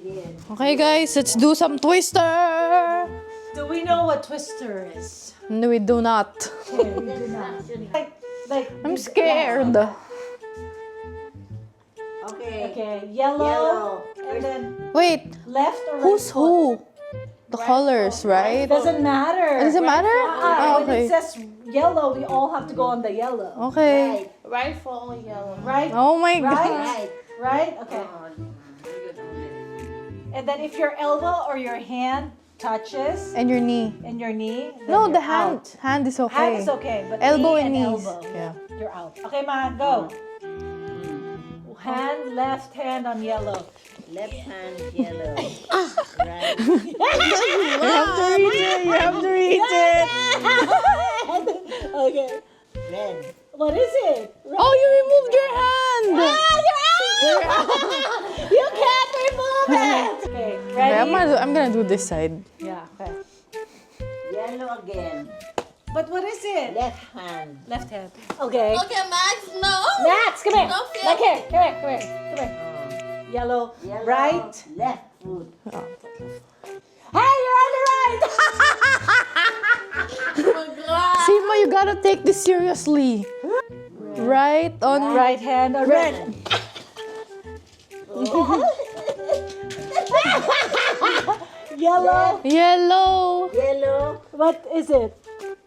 Okay, guys, let's do some twister. Do we know what twister is? No, we do not. Okay, we do not. Like I'm scared. Okay, yellow. And then Wait, left or right. who's who? The colors, right? Doesn't matter. Does it matter? Oh, When it okay. says yellow, we all have to go on the yellow. Okay. Right for all yellow. Right? Oh my god. Right? Right? Okay. And then if your elbow or your hand touches And your knee. in your knee, then No, you're the hand. out. Hand is okay. Hand is okay, but Elbow knee and knees. elbow, Yeah. you're out. Okay, Ma, go. Hand, left hand on yellow. Left hand yellow. Right. You have to reach it. You have to reach it. Okay. Red. What is it? Oh, you removed your hand. You're out! You can't remove it! Okay, Okay, ready? I'm gonna do this side. Yeah, okay. Yellow again. But what is it? Left hand. Left hand. Okay. Okay, Max, no. Max, come here. Don't feel- Like here, come here. Yellow, Yellow. right. Left foot. Hey, you're on the right! Oh my God. Sima, you gotta take this seriously. Right on. Right hand on red. Yellow. Yellow. Yellow. What is it?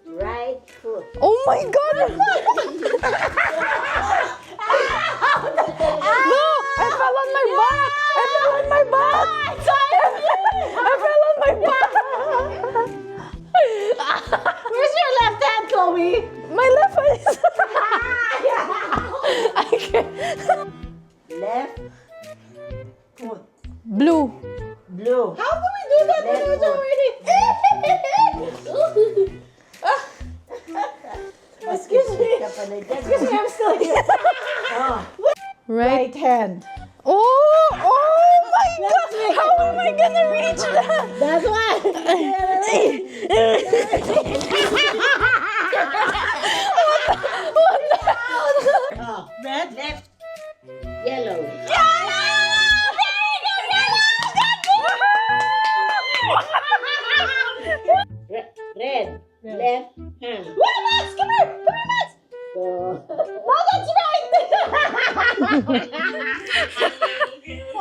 Right foot. Oh my god. No, I fell on my butt. I fell on my butt. I fell on my butt. Where's your left hand, Chloe? My left hand is. I can't. Left foot. Blue. Blue. How do we do that when Left it's foot. already? Excuse me. Excuse me, I'm still here. Right. Right hand. Oh my god. How am I gonna reach that? That's why. Red. Left. Yellow. Red. Left hand. Wait, Max, come here. Come here, Max. Go. Oh, that's right.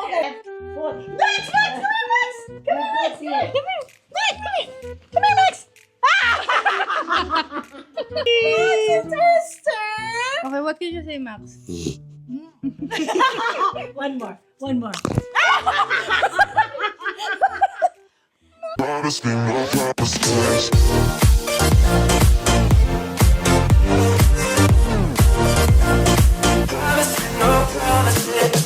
Left foot. Max, Max, come here, Max. Come here, Max. Come here. Max, come here. Come here, Max. Okay, what can you say, Max? One more. One more. Promise me no promises. Promise me no promises.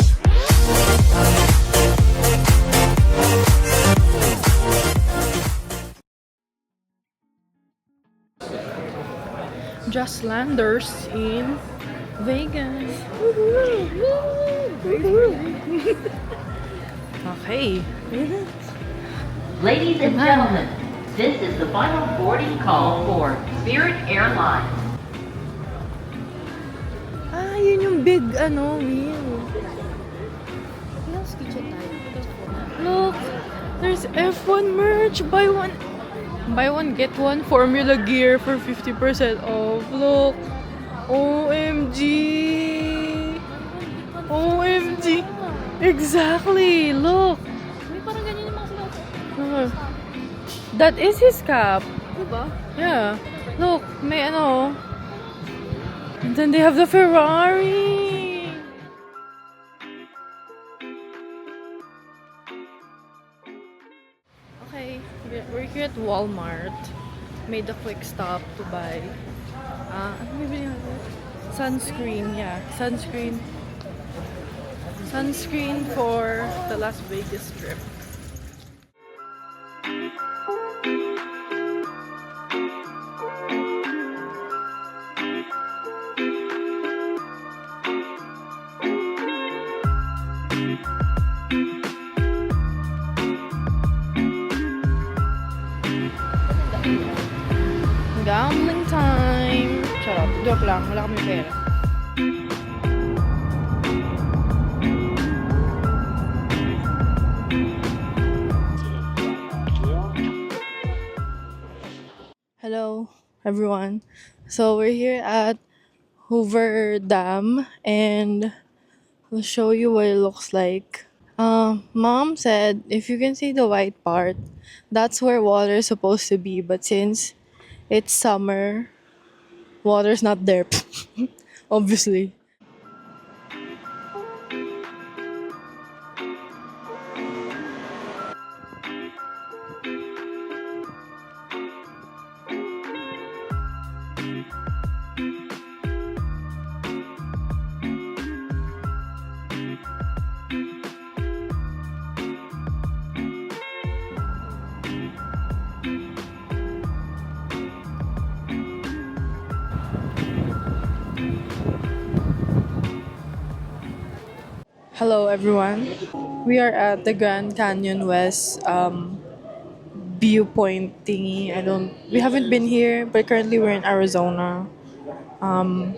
Just landers in Vegas. Okay. Ladies and gentlemen, this is the final boarding call for Spirit Airlines. Ah, yun yung big, wheel. Look, there's F1 merch. Buy one, get one Formula Gear for 50% off. Look. OMG. OMG. Exactly. Look. Parang ganyan yung mga sinuot. That is his cap. Diba? Yeah. Look, may ano. And then they have the Ferrari. Okay, we're here at Walmart. Made a quick stop to buy ano bibili natin? Sunscreen, yeah. Sunscreen for the Las Vegas trip. Gambling time! Charot, joke lang. Wala kami pera. Hello, everyone. So we're here at Hoover Dam, and I'll show you what it looks like. Mom said if you can see the white part, that's where water is supposed to be. But since it's summer, water's not there, obviously. Hello, everyone. We are at the Grand Canyon West viewpoint thingy. We haven't been here, but currently we're in Arizona. Um,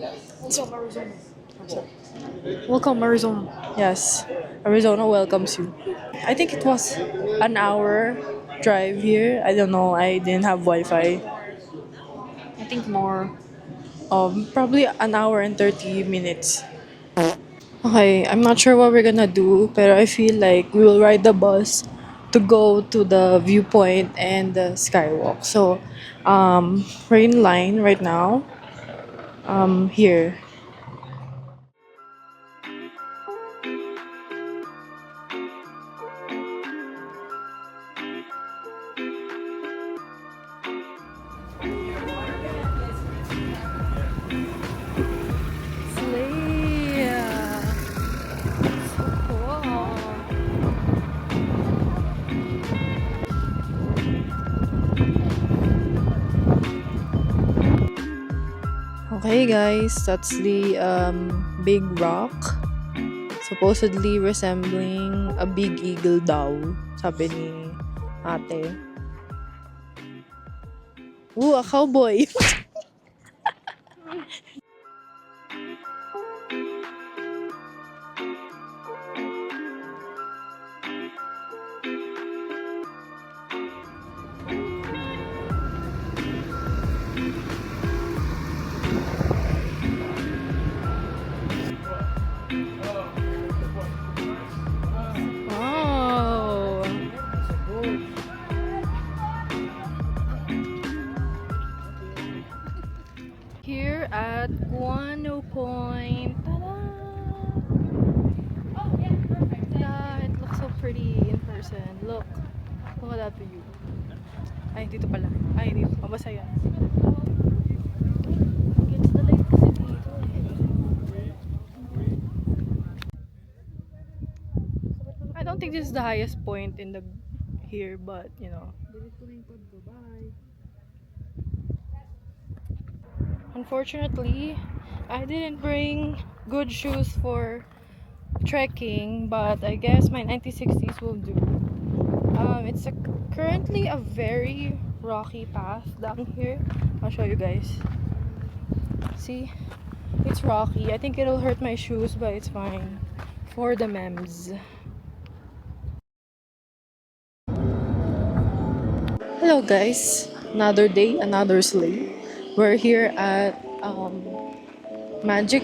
Welcome, Arizona. Yes, Arizona welcomes you. I think it was an hour drive here. I don't know. I didn't have Wi-Fi. I think more. Probably an hour and 30 minutes. Okay, I'm not sure what we're gonna do, but I feel like we will ride the bus to go to the viewpoint and the skywalk. So, we're in line right now. Here. Sleigh. So cool. Okay, guys, that's the big rock, supposedly resembling a big eagle daw, sabi ni ate. Ooh, a cowboy! Wow! Here at Guano Point. Ta-da! Oh, yeah, perfect. Yeah, it looks so pretty in person. Look. Look at that view. Ay, dito pala. Ay, dito. Mabasa yan. Gets the light kasi dito I don't think this is the highest point in the here, but you know. Unfortunately, I didn't bring good shoes for trekking, but I guess my 1960s will do. It's currently a very rocky path down here. I'll show you guys. See? It's rocky. I think it'll hurt my shoes, but it's fine. For the memes. Hello guys. Another day, another sleigh. We're here at Magic.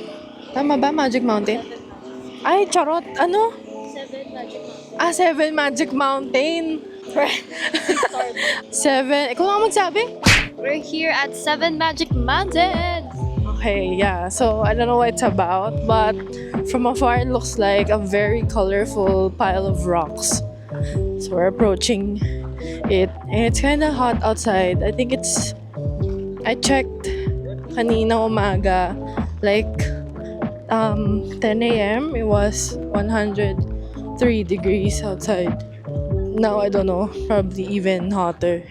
Tama ba? Magic Mountain? Ay, charot. Ano? 7 Magic Mountain. 7 Magic Mountain. 7. Ikaw nga magsabi? We're here at 7 Magic Mountains. Okay, yeah. So, I don't know what it's about, but from afar, it looks like a very colorful pile of rocks. So, we're approaching it. And it's kind of hot outside. I think I checked kanina umaga, like 10 a.m. It was 103 degrees outside. Now, I don't know, probably even hotter.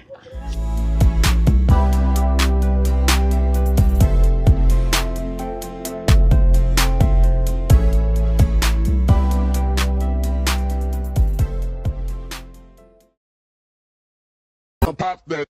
Pop that.